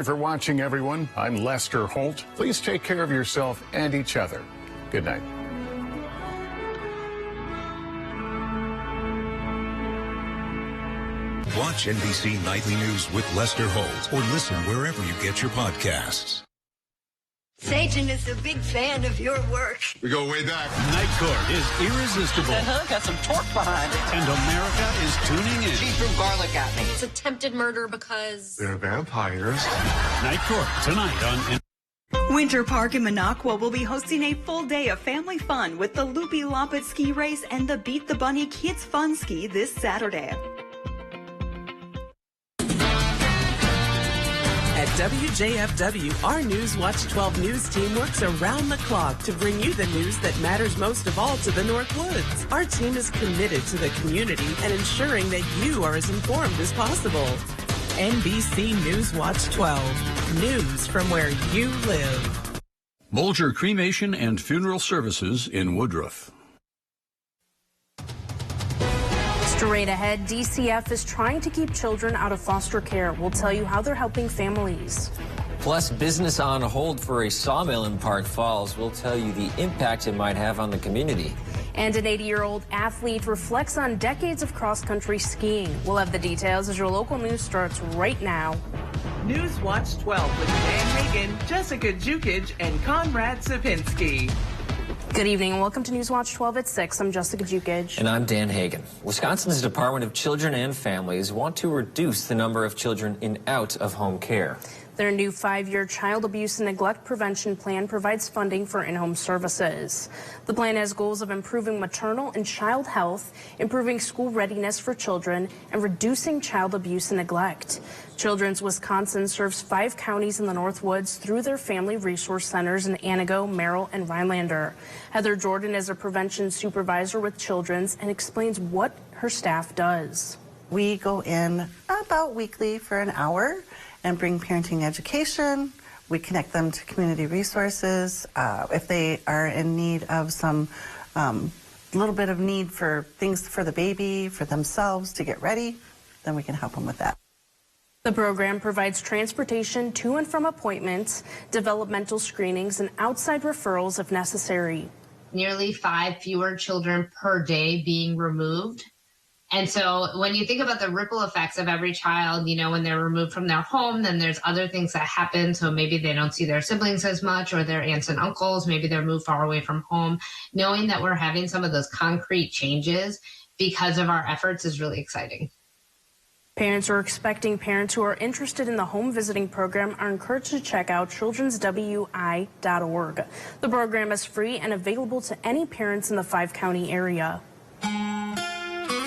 For watching, everyone. I'm Lester Holt. Please take care of yourself and each other. Good night. Watch NBC Nightly News with Lester Holt or listen wherever you get your podcasts. Satan is a big fan of your work. We go way back. Night Court is irresistible. Got some torque behind it. And America is tuning in. She threw garlic at me. It's attempted murder because they're vampires. Night Court tonight on Winter Park in Minocqua will be hosting a full day of family fun with the Loopy Lompet ski race and the Beat the Bunny Kids Fun Ski this Saturday. At WJFW, our News Watch 12 news team works around the clock to bring you the news that matters most of all to the North Woods. Our team is committed to the community and ensuring that you are as informed as possible. NBC News Watch 12, news from where you live. Bolger Cremation and Funeral Services in Woodruff. Straight ahead, DCF is trying to keep children out of foster care. We'll tell you how they're helping families. Plus, business on hold for a sawmill in Park Falls. We'll tell you the impact it might have on the community. And an 80-year-old athlete reflects on decades of cross-country skiing. We'll have the details as your local news starts right now. News Watch 12 with Dan Hagan, Jessica Jukic, and Conrad Sapinski. Good evening and welcome to News Watch 12 at 6. I'm Jessica Jukic. And I'm Dan Hagan. Wisconsin's Department of Children and Families want to reduce the number of children in out-of-home care. Their new 5-year child abuse and neglect prevention plan provides funding for in-home services. The plan has goals of improving maternal and child health, improving school readiness for children, and reducing child abuse and neglect. Children's Wisconsin serves 5 counties in the North Woods through their family resource centers in Antigo, Merrill, and Rhinelander. Heather Jordan is a prevention supervisor with Children's and explains what her staff does. We go in about weekly for an hour and bring parenting education. We connect them to community resources. If they are in need of some little bit of need for things for the baby, for themselves to get ready, then we can help them with that. The program provides transportation to and from appointments, developmental screenings, and outside referrals if necessary. nearly 5 fewer children per day being removed. And so when you think about the ripple effects of every child, you know, when they're removed from their home, then there's other things that happen. So maybe they don't see their siblings as much or their aunts and uncles. Maybe they're moved far away from home. Knowing that we're having some of those concrete changes because of our efforts is really exciting. Parents are expecting parents who are interested in the home visiting program are encouraged to check out childrenswi.org. The program is free and available to any parents in the 5-county area.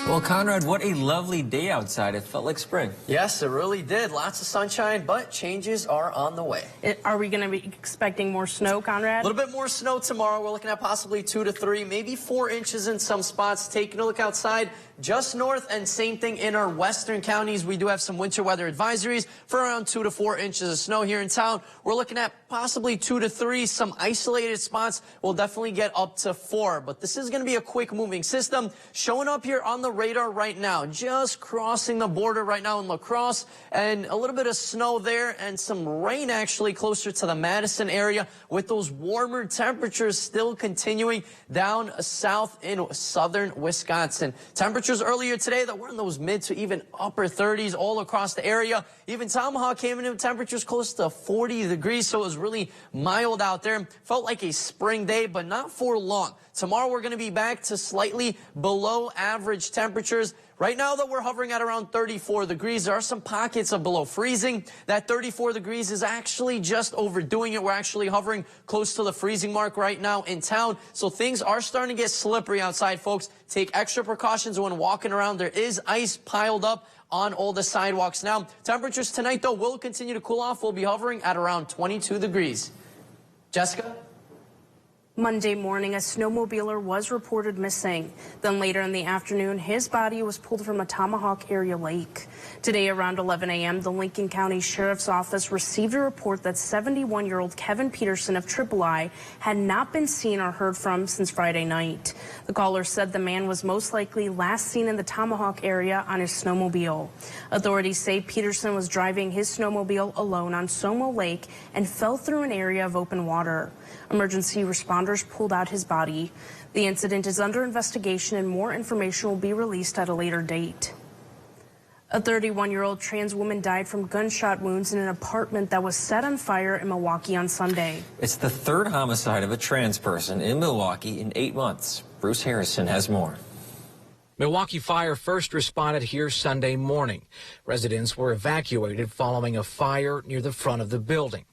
Well, Conrad, what a lovely day outside. It felt like spring. Yes, it really did. Lots of sunshine, but changes are on the way. Are we going to be expecting more snow, Conrad? A little bit more snow tomorrow. We're looking at possibly 2 to 3, maybe 4 inches in some spots. Taking a look outside just north, and same thing in our western counties. We do have some winter weather advisories for around 2 to 4 inches of snow here in town. We're looking at possibly 2 to 3. Some isolated spots will definitely get up to 4. But this is going to be a quick moving system showing up here on the radar right now, just crossing the border right now in La Crosse, and a little bit of snow there and some rain actually closer to the Madison area, with those warmer temperatures still continuing down south in southern Wisconsin. Temperatures earlier today that were in those mid to even upper 30s all across the area. Even Tomahawk came in with temperatures close to 40 degrees, so it was really mild out there. Felt like a spring day, but not for long. Tomorrow we're going to be back to slightly below average temperatures. Right now, though, we're hovering at around 34 degrees. There are some pockets of below freezing. That 34 degrees is actually just overdoing it. We're actually hovering close to the freezing mark right now in town. So things are starting to get slippery outside, folks. Take extra precautions when walking around. There is ice piled up on all the sidewalks now. Temperatures tonight, though, will continue to cool off. We'll be hovering at around 22 degrees. Jessica? Monday morning, a snowmobiler was reported missing. Then later in the afternoon, his body was pulled from a Tomahawk area lake. Today around 11 a.m., the Lincoln County Sheriff's Office received a report that 71-year-old Kevin Peterson of III had not been seen or heard from since Friday night. The caller said the man was most likely last seen in the Tomahawk area on his snowmobile. Authorities say Peterson was driving his snowmobile alone on Somo Lake and fell through an area of open water. Emergency responders pulled out his body. The incident is under investigation and more information will be released at a later date. A 31-year-old trans woman died from gunshot wounds in an apartment that was set on fire in Milwaukee on Sunday. It's the third homicide of a trans person in Milwaukee in 8 months. Bruce Harrison has more. Milwaukee Fire first responded here Sunday morning. Residents were evacuated following a fire near the front of the building.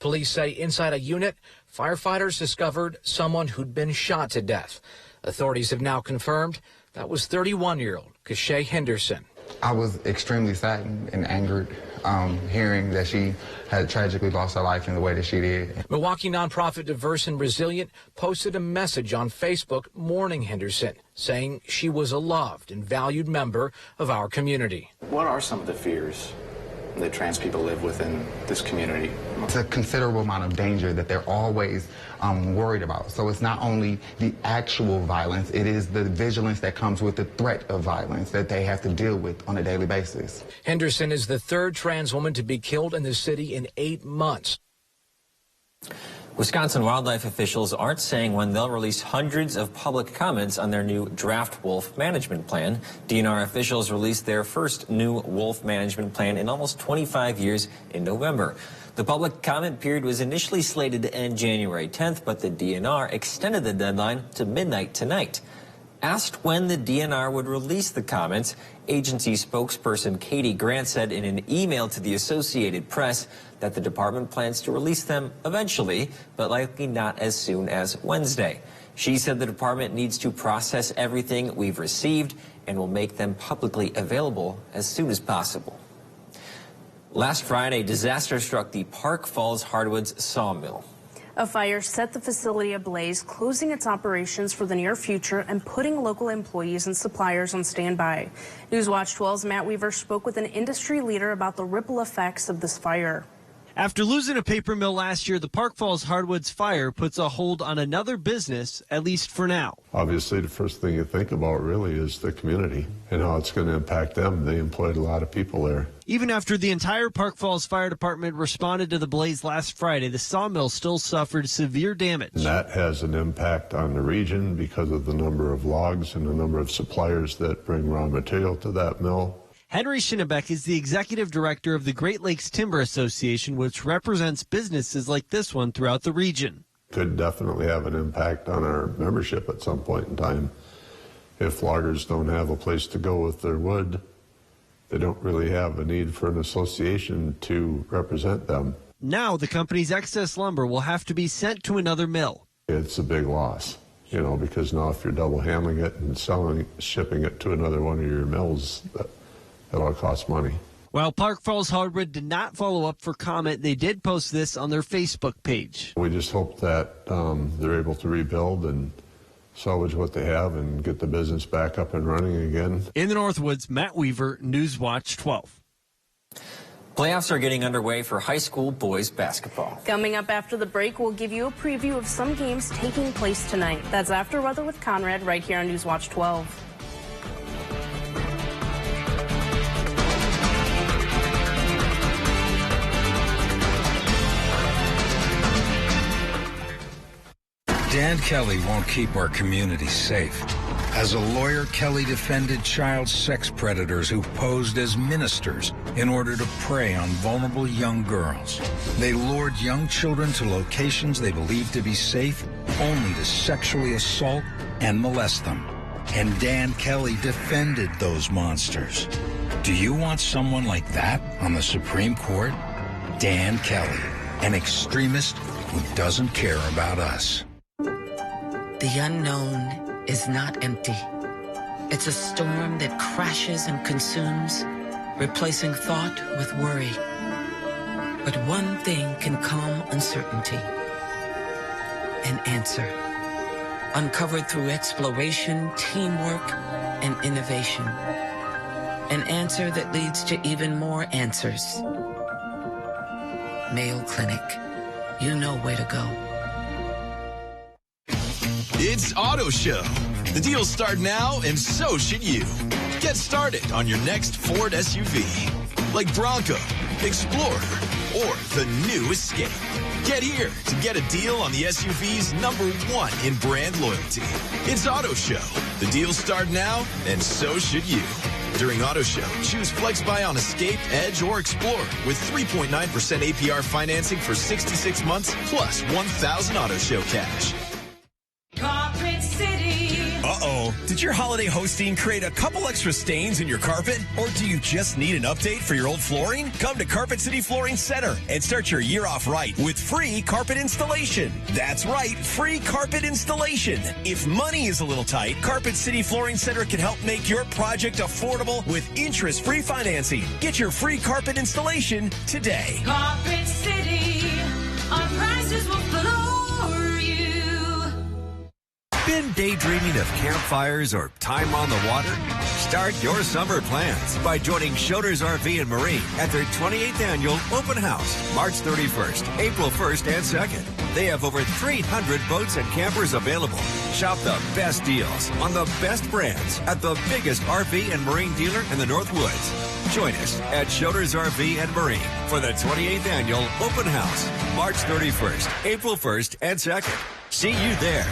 Police say inside a unit, firefighters discovered someone who'd been shot to death. Authorities have now confirmed that was 31-year-old Kashay Henderson. I was extremely saddened and angered hearing that she had tragically lost her life in the way that she did. Milwaukee nonprofit Diverse and Resilient posted a message on Facebook mourning Henderson, saying she was a loved and valued member of our community. What are some of the fears that trans people live within this community? It's a considerable amount of danger that they're always worried about. So it's not only the actual violence, it is the vigilance that comes with the threat of violence that they have to deal with on a daily basis. Henderson is the third trans woman to be killed in the city in 8 months. Wisconsin wildlife officials aren't saying when they'll release hundreds of public comments on their new draft wolf management plan. DNR officials released their first new wolf management plan in almost 25 years in November. The public comment period was initially slated to end January 10th, but the DNR extended the deadline to midnight tonight. Asked when the DNR would release the comments, agency spokesperson Katie Grant said in an email to the Associated Press that the department plans to release them eventually, but likely not as soon as Wednesday. She said the department needs to process everything we've received and will make them publicly available as soon as possible. Last Friday, disaster struck the Park Falls Hardwoods sawmill. A fire set the facility ablaze, closing its operations for the near future and putting local employees and suppliers on standby. Newswatch 12's Matt Weaver spoke with an industry leader about the ripple effects of this fire. After losing a paper mill last year, the Park Falls Hardwoods fire puts a hold on another business, at least for now. Obviously, the first thing you think about really is the community and how it's going to impact them. They employed a lot of people there. Even after the entire Park Falls Fire Department responded to the blaze last Friday, the sawmill still suffered severe damage. And that has an impact on the region because of the number of logs and the number of suppliers that bring raw material to that mill. Henry Schinnebeck is the executive director of the Great Lakes Timber Association, which represents businesses like this one throughout the region. Could definitely have an impact on our membership at some point in time. If loggers don't have a place to go with their wood, they don't really have a need for an association to represent them. Now the company's excess lumber will have to be sent to another mill. It's a big loss, because now if you're double handling it and shipping it to another one of your mills, that all costs money. While Park Falls Hardwood did not follow up for comment, they did post this on their Facebook page. We just hope that they're able to rebuild and salvage what they have and get the business back up and running again. In the Northwoods, Matt Weaver, Newswatch 12. Playoffs are getting underway for high school boys basketball. Coming up after the break, we'll give you a preview of some games taking place tonight. That's After Weather with Conrad right here on Newswatch 12. Dan Kelly won't keep our community safe. As a lawyer, Kelly defended child sex predators who posed as ministers in order to prey on vulnerable young girls. They lured young children to locations they believed to be safe, only to sexually assault and molest them. And Dan Kelly defended those monsters. Do you want someone like that on the Supreme Court? Dan Kelly, an extremist who doesn't care about us. The unknown is not empty. It's a storm that crashes and consumes, replacing thought with worry. But one thing can calm uncertainty: an answer. Uncovered through exploration, teamwork, and innovation. An answer that leads to even more answers. Mayo Clinic. You know where to go. It's Auto Show. The deals start now, and so should you. Get started on your next Ford SUV, like Bronco, Explorer, or the new Escape. Get here to get a deal on the SUV's #1 in brand loyalty. It's Auto Show. The deals start now, and so should you. During Auto Show, choose Flex Buy on Escape, Edge, or Explorer with 3.9% APR financing for 66 months plus 1,000 Auto Show cash. Carpet City. Uh-oh. Did your holiday hosting create a couple extra stains in your carpet? Or do you just need an update for your old flooring? Come to Carpet City Flooring Center and start your year off right with free carpet installation. That's right, free carpet installation. If money is a little tight, Carpet City Flooring Center can help make your project affordable with interest-free financing. Get your free carpet installation today. Carpet City. Our prices will floor you. Been daydreaming of campfires or time on the water? Start your summer plans by joining Schroeder's RV and Marine at their 28th annual open house, March 31st, April 1st, and 2nd. They have over 300 boats and campers available. Shop the best deals on the best brands at the biggest RV and Marine dealer in the North Woods. Join us at Schroeder's RV and Marine for the 28th annual open house, March 31st, April 1st, and 2nd. See you there.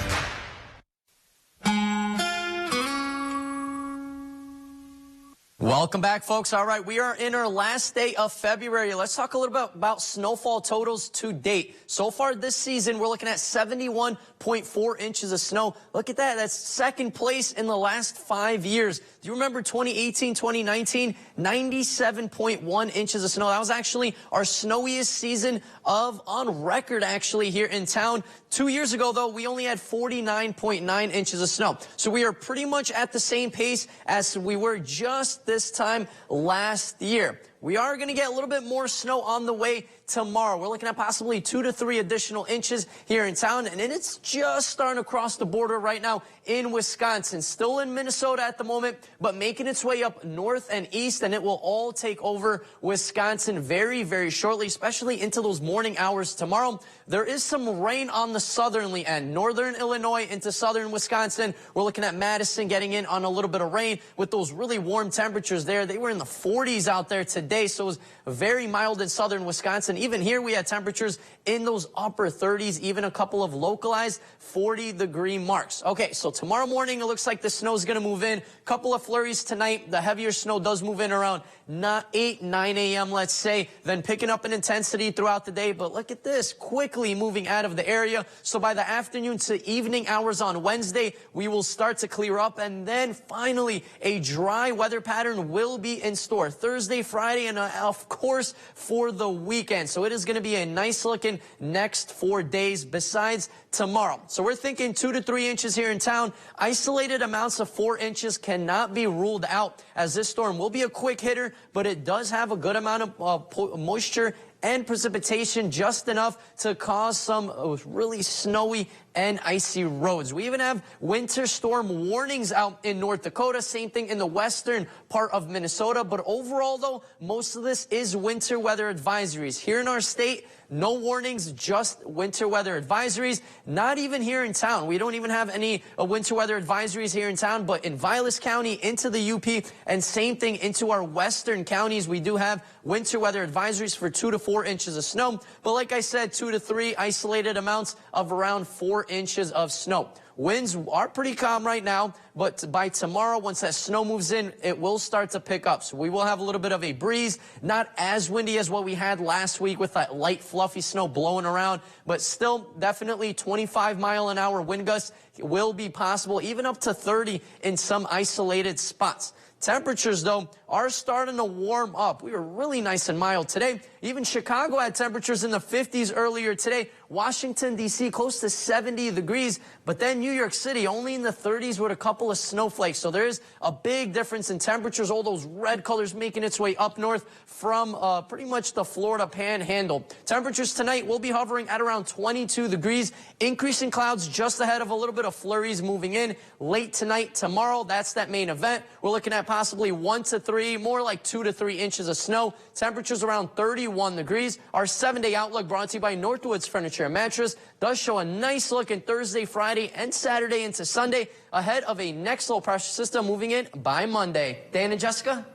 Welcome back, folks. All right, we are in our last day of February. Let's talk a little bit about snowfall totals to date. So far this season, we're looking at 71.4 inches of snow. Look at that. That's second place in the last 5 years. Do you remember 2018, 2019? 97.1 inches of snow. That was actually our snowiest season on record, actually, here in town. 2 years ago, though, we only had 49.9 inches of snow. So we are pretty much at the same pace as we were just this time last year. We are going to get a little bit more snow on the way tomorrow. We're looking at possibly 2 to 3 additional inches here in town, and it's just starting to cross the border right now in Wisconsin. Still in Minnesota at the moment, but making its way up north and east, and it will all take over Wisconsin very, very shortly, especially into those morning hours tomorrow. There is some rain on the southerly end, northern Illinois into southern Wisconsin. We're looking at Madison getting in on a little bit of rain with those really warm temperatures there. They were in the 40s out there today, so it was very mild in southern Wisconsin. Even here we had temperatures in those upper 30s, even a couple of localized 40-degree marks. Okay, so tomorrow morning it looks like the snow is going to move in. Couple of flurries tonight. The heavier snow does move in around 8, 9 a.m., let's say, then picking up in intensity throughout the day. But look at this, quickly moving out of the area. So by the afternoon to evening hours on Wednesday, we will start to clear up. And then finally, a dry weather pattern will be in store Thursday, Friday, and of course, for the weekend. So it is going to be a nice looking next 4 days besides tomorrow. So we're thinking 2 to 3 inches here in town. Isolated amounts of 4 inches cannot be ruled out, as this storm will be a quick hitter, but it does have a good amount of moisture and precipitation, just enough to cause some really snowy and icy roads. We even have winter storm warnings out in North Dakota. Same thing in the western part of Minnesota. But overall, though, most of this is winter weather advisories. Here in our state, no warnings, just winter weather advisories. Not even here in town. We don't even have any winter weather advisories here in town, but in Vilas County, into the UP, and same thing into our western counties, we do have winter weather advisories for 2 to 4 inches of snow. But like I said, 2 to 3 isolated amounts of around 4 inches of snow. Winds are pretty calm right now, but by tomorrow, once that snow moves in, it will start to pick up. So we will have a little bit of a breeze, not as windy as what we had last week with that light, fluffy snow blowing around, but still definitely 25-mile-an-hour wind gusts will be possible, even up to 30 in some isolated spots. Temperatures, though, are starting to warm up. We were really nice and mild today. Even Chicago had temperatures in the 50s earlier today. Washington, D.C. close to 70 degrees, but then New York City only in the 30s with a couple of snowflakes. So there is a big difference in temperatures. All those red colors making its way up north from pretty much the Florida panhandle. Temperatures tonight will be hovering at around 22 degrees. Increasing clouds just ahead of a little bit of flurries moving in late tonight. Tomorrow, that's that main event. We're looking at possibly 1 to 3, more like 2 to 3 inches of snow. Temperatures around 31 degrees. Our 7-day outlook brought to you by Northwoods Furniture and Mattress does show a nice look in Thursday, Friday, and Saturday into Sunday ahead of a next low pressure system moving in by Monday. Dan and Jessica?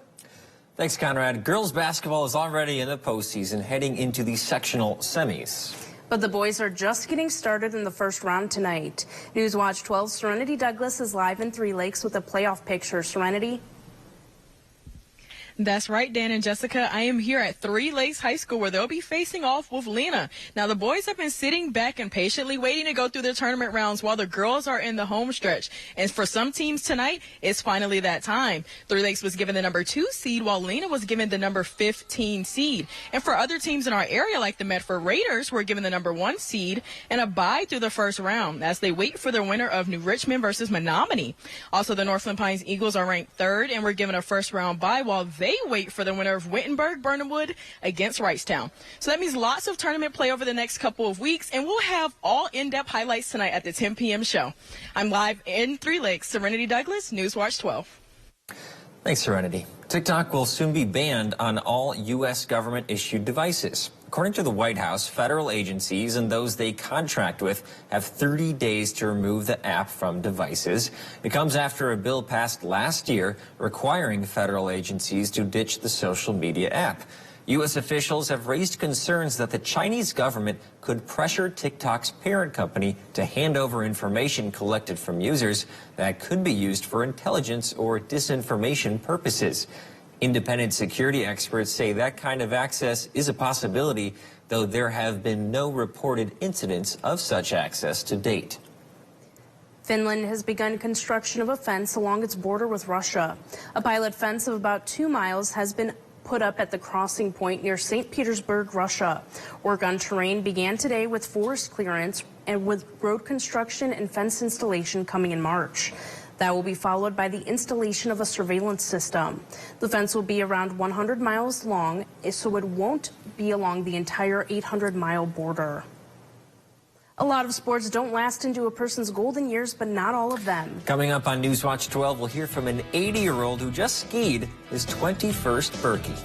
Thanks, Conrad. Girls basketball is already in the postseason, heading into the sectional semis. But the boys are just getting started in the first round tonight. Newswatch 12's Serenity Douglas is live in Three Lakes with a playoff picture. Serenity? That's right, Dan and Jessica. I am here at Three Lakes High School where they'll be facing off with Lena. Now, the boys have been sitting back and patiently waiting to go through their tournament rounds while the girls are in the home stretch. And for some teams tonight, it's finally that time. Three Lakes was given the number 2 seed while Lena was given the number 15 seed. And for other teams in our area, like the Medford Raiders, were given the number 1 seed and a bye through the first round as they wait for the winner of New Richmond versus Menominee. Also, the Northland Pines Eagles are ranked 3rd and were given a first round bye while they wait for the winner of Wittenberg-Burnhamwood against Wrightstown. So that means lots of tournament play over the next couple of weeks, and we'll have all in-depth highlights tonight at the 10 p.m. show. I'm live in Three Lakes. Serenity Douglas, Newswatch 12. Thanks, Serenity. TikTok will soon be banned on all U.S. government-issued devices. According to the White House, federal agencies and those they contract with have 30 days to remove the app from devices. It comes after a bill passed last year requiring federal agencies to ditch the social media app. U.S. officials have raised concerns that the Chinese government could pressure TikTok's parent company to hand over information collected from users that could be used for intelligence or disinformation purposes. Independent security experts say that kind of access is a possibility, though there have been no reported incidents of such access to date. Finland has begun construction of a fence along its border with Russia. A pilot fence of about 2 miles has been put up at the crossing point near St. Petersburg, Russia. Work on terrain began today with forest clearance and with road construction and fence installation coming in March. That will be followed by the installation of a surveillance system. The fence will be around 100 miles long, so it won't be along the entire 800-mile border. A lot of sports don't last into a person's golden years, but not all of them. Coming up on Newswatch 12, we'll hear from an 80-year-old who just skied his 21st Berkey.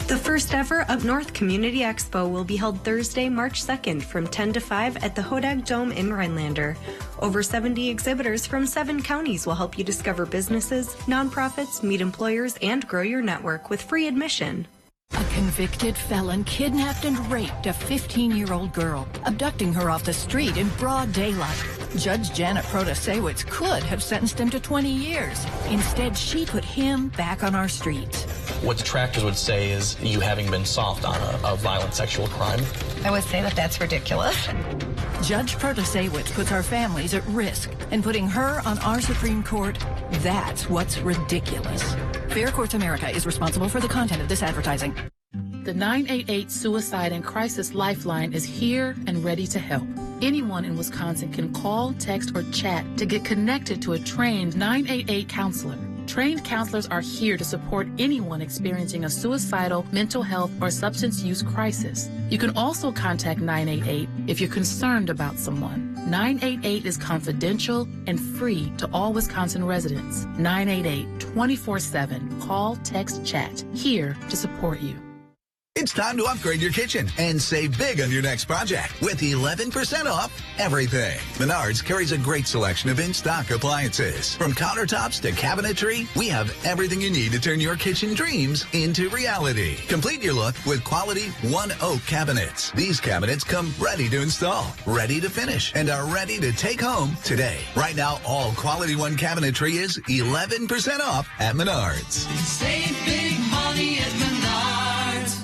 The first ever Up North Community Expo will be held Thursday, March 2nd from 10 to 5 at the Hodag Dome in Rhinelander. Over 70 exhibitors from 7 counties will help you discover businesses, nonprofits, meet employers, and grow your network with free admission. A convicted felon kidnapped and raped a 15-year-old girl, abducting her off the street in broad daylight. Judge Janet Protasewicz could have sentenced him to 20 years. Instead, she put him back on our streets. What detractors would say is you having been soft on a violent sexual crime. I would say that that's ridiculous. Judge Protasewicz puts our families at risk, and putting her on our Supreme Court, that's what's ridiculous. Fair Courts America is responsible for the content of this advertising. The 988 Suicide and Crisis Lifeline is here and ready to help. Anyone in Wisconsin can call, text, or chat to get connected to a trained 988 counselor. Trained counselors are here to support anyone experiencing a suicidal, mental health, or substance use crisis. You can also contact 988 if you're concerned about someone. 988 is confidential and free to all Wisconsin residents. 988 24/7. Call, text, chat. Here to support you. It's time to upgrade your kitchen and save big on your next project with 11% off everything. Menards carries a great selection of in-stock appliances. From countertops to cabinetry, we have everything you need to turn your kitchen dreams into reality. Complete your look with quality One Oak cabinets. These cabinets come ready to install, ready to finish, and are ready to take home today. Right now, all quality One cabinetry is 11% off at Menards. Save big money at Menards.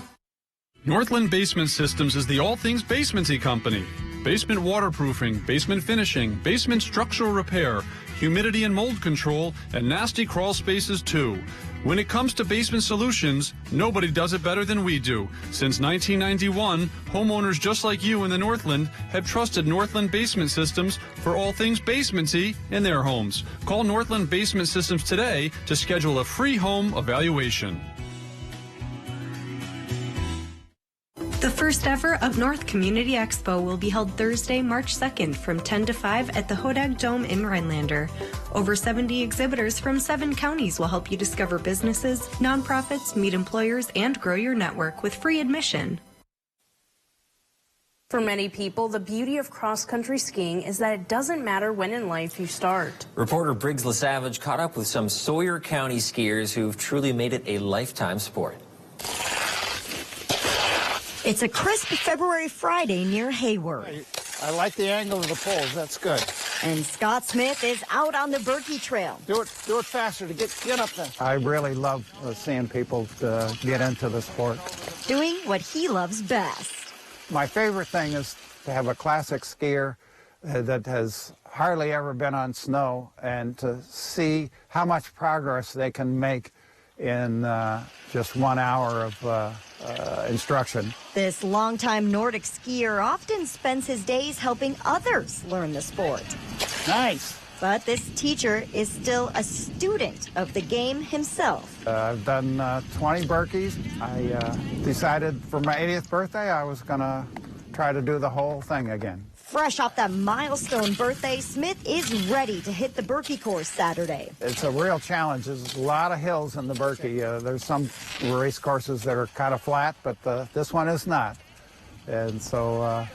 Northland Basement Systems is the all things basementy company. Basement waterproofing, basement finishing, basement structural repair, humidity and mold control, and nasty crawl spaces too. When it comes to basement solutions, nobody does it better than we do. Since 1991, homeowners just like you in the Northland have trusted Northland Basement Systems for all things basementy in their homes. Call Northland Basement Systems today to schedule a free home evaluation. The first ever Up North Community Expo will be held Thursday, March 2nd from 10 to 5 at the Hodag Dome in Rhinelander. Over 70 exhibitors from 7 counties will help you discover businesses, nonprofits, meet employers, and grow your network with free admission. For many people, the beauty of cross-country skiing is that it doesn't matter when in life you start. Reporter Briggs LaSavage caught up with some Sawyer County skiers who've truly made it a lifetime sport. It's a crisp February Friday near Hayward. I like the angle of the poles. That's good. And Scott Smith is out on the Berkey Trail. Do it faster to get up there. I really love seeing people get into the sport. Doing what he loves best. My favorite thing is to have a classic skier that has hardly ever been on snow and to see how much progress they can make in just 1 hour of instruction. This longtime Nordic skier often spends his days helping others learn the sport. Nice. But this teacher is still a student of the game himself. I've done 20 Berkeys. I decided for my 80th birthday I was going to try to do the whole thing again. Fresh off that milestone birthday, Smith is ready to hit the Berkey course Saturday. It's a real challenge. There's a lot of hills in the Berkey. There's some race courses that are kind of flat, but this one is not. And so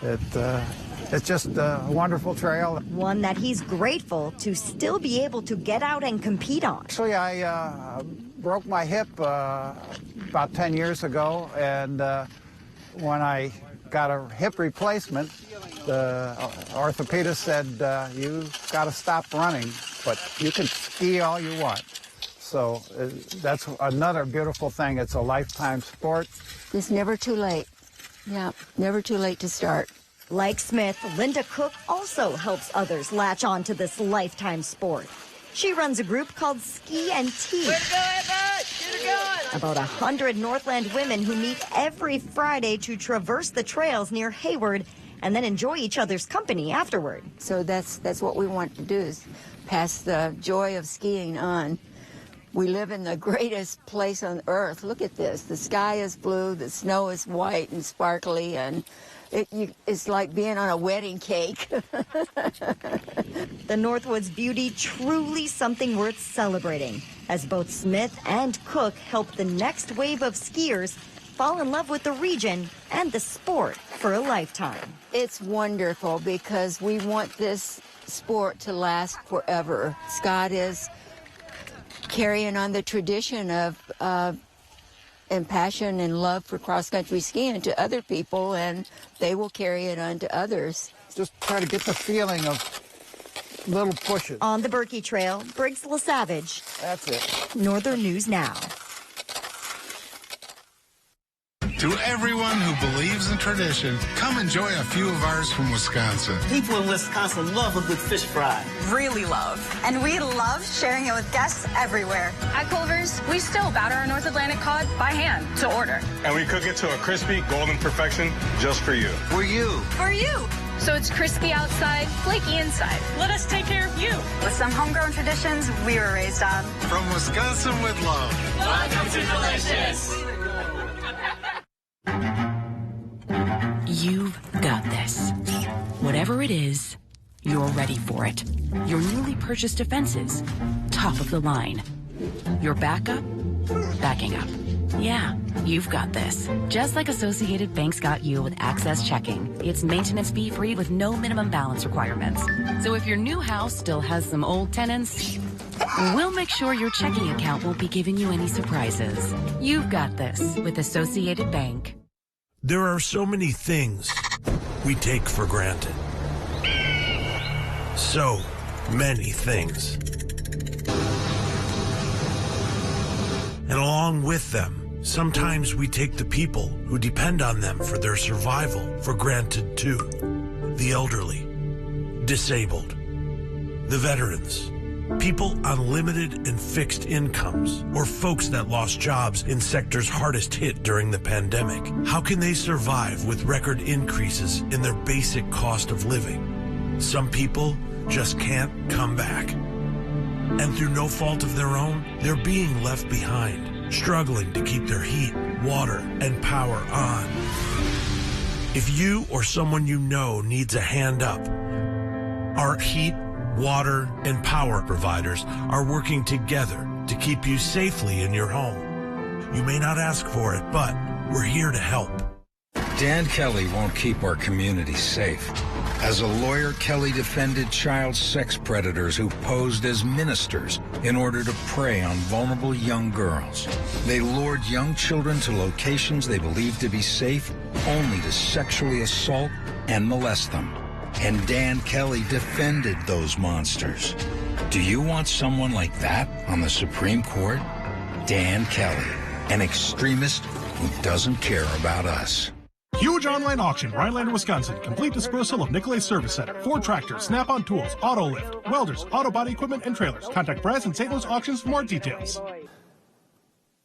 it's just a wonderful trail. One that he's grateful to still be able to get out and compete on. Actually, I broke my hip about 10 years ago, and when I got a hip replacement, the orthopedist said, you got to stop running, but you can ski all you want. So that's another beautiful thing. It's a lifetime sport. It's never too late. Yeah, never too late to start. Like Smith, Linda Cook also helps others latch on to this lifetime sport. She runs a group called Ski and Tea. Way to go, Eva! Get it going! About 100 Northland women who meet every Friday to traverse the trails near Hayward and then enjoy each other's company afterward. So that's what we want to do, is pass the joy of skiing on. We live in the greatest place on earth. Look at this. The sky is blue, the snow is white and sparkly, and it's like being on a wedding cake. The Northwoods beauty, truly something worth celebrating, as both Smith and Cook help the next wave of skiers fall in love with the region and the sport for a lifetime. It's wonderful because we want this sport to last forever. Scott is carrying on the tradition of and passion and love for cross-country skiing to other people, and they will carry it on to others. Just try to get the feeling of little pushes. On the Berkey Trail, Briggs LaSavage. That's it. Northern News Now. To everyone who believes in tradition, come enjoy a few of ours from Wisconsin. People in Wisconsin love a good fish fry. Really love. And we love sharing it with guests everywhere. At Culver's, we still batter our North Atlantic cod by hand to order. And we cook it to a crispy, golden perfection just for you. For you. For you. So it's crispy outside, flaky inside. Let us take care of you. With some homegrown traditions we were raised on. From Wisconsin with love. Welcome to Delicious. You've got this. Whatever it is, you're ready for it. Your newly purchased defenses, top of the line. Your backup, backing up. Yeah, you've got this. Just like Associated Bank's got you with Access Checking. It's maintenance fee-free with no minimum balance requirements. So if your new house still has some old tenants, we'll make sure your checking account won't be giving you any surprises. You've got this with Associated Bank. There are so many things we take for granted. So many things. And along with them, sometimes we take the people who depend on them for their survival for granted too. The elderly, disabled, the veterans, people on limited and fixed incomes, or folks that lost jobs in sectors hardest hit during the pandemic. How can they survive with record increases in their basic cost of living? Some people just can't come back. And through no fault of their own, they're being left behind, struggling to keep their heat, water, and power on. If you or someone you know needs a hand up, our heat, water, and power providers are working together to keep you safely in your home. You may not ask for it, but we're here to help. Dan Kelly won't keep our community safe. As a lawyer, Kelly defended child sex predators who posed as ministers in order to prey on vulnerable young girls. They lured young children to locations they believed to be safe, only to sexually assault and molest them. And Dan Kelly defended those monsters. Do you want someone like that on the Supreme Court? Dan Kelly, an extremist who doesn't care about us. Huge online auction, Rhinelander, Wisconsin. Complete dispersal of Nicolay Service Center. Ford tractors, Snap-on tools, auto lift, welders, auto body equipment, and trailers. Contact Brass and St. Louis Auctions for more details.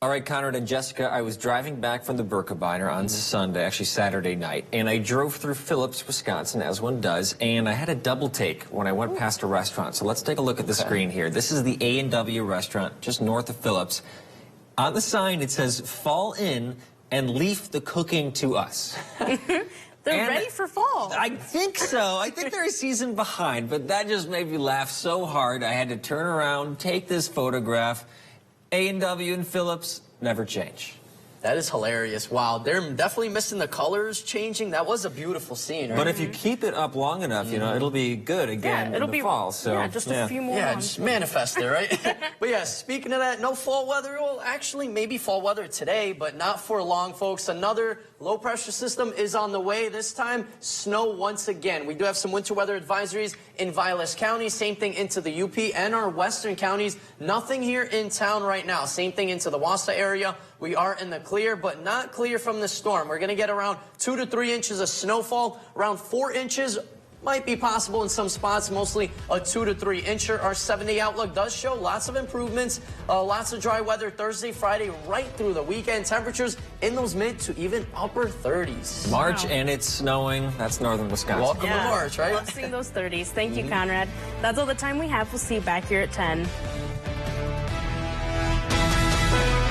All right, Conrad and Jessica, I was driving back from the Birkebeiner on Sunday, actually Saturday night, and I drove through Phillips, Wisconsin, as one does, and I had a double take when I went past a restaurant. So let's take a look at the screen here. This is the A&W restaurant just north of Phillips. On the sign, it says, "Fall in and leave the cooking to us." They're ready for fall. I think so. I think they're a season behind, but that just made me laugh so hard. I had to turn around, take this photograph. A&W and Phillips never change. That is hilarious. Wow, they're definitely missing the colors changing. That was a beautiful scene, right? But if you keep it up long enough, you know, it'll be good again in the fall. So, just a few more months. Just manifest it, right? But yeah, speaking of that, no fall weather. Well, actually, maybe fall weather today, but not for long, folks. Another low-pressure system is on the way. This time, snow once again. We do have some winter weather advisories in Vilas County. Same thing into the UP and our western counties. Nothing here in town right now. Same thing into the Wassa area. We are in the clear, but not clear from the storm. We're going to get around 2 to 3 inches of snowfall. Around 4 inches might be possible in some spots, mostly a 2 to 3 incher. Our 7-day outlook does show lots of improvements, lots of dry weather Thursday, Friday, right through the weekend. Temperatures in those mid to even upper 30s. March and it's snowing. That's northern Wisconsin. Welcome to March, right? Love seeing those 30s. Thank you, Conrad. That's all the time we have. We'll see you back here at 10.